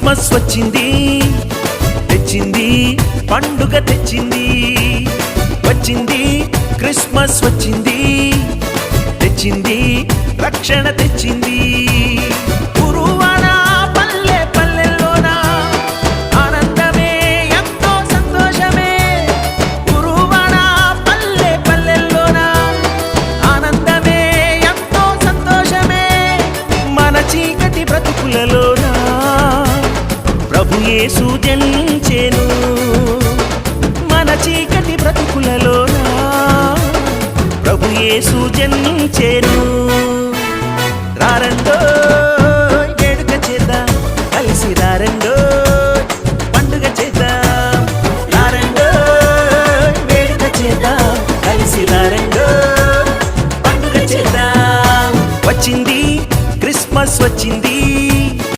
Christmas వచ్చింది తెచ్చింది పండుగ తెచ్చింది వచ్చింది క్రిస్మస్ వచ్చింది తెచ్చింది రక్షణ తెచ్చింది గురువాడ పల్లె పల్లెల్లోన ఆనందమే ఎంతో సంతోషమే గురువాడ పల్లె పల్లెల్లోన ఆనందమే ఎంతో సంతోషమే మన చీకటి బ్రతుకులలోన ప్రభు యేసు జనించెను మన చీకటి బ్రతుకులలోన ప్రభు యేసు జనించెను రారండో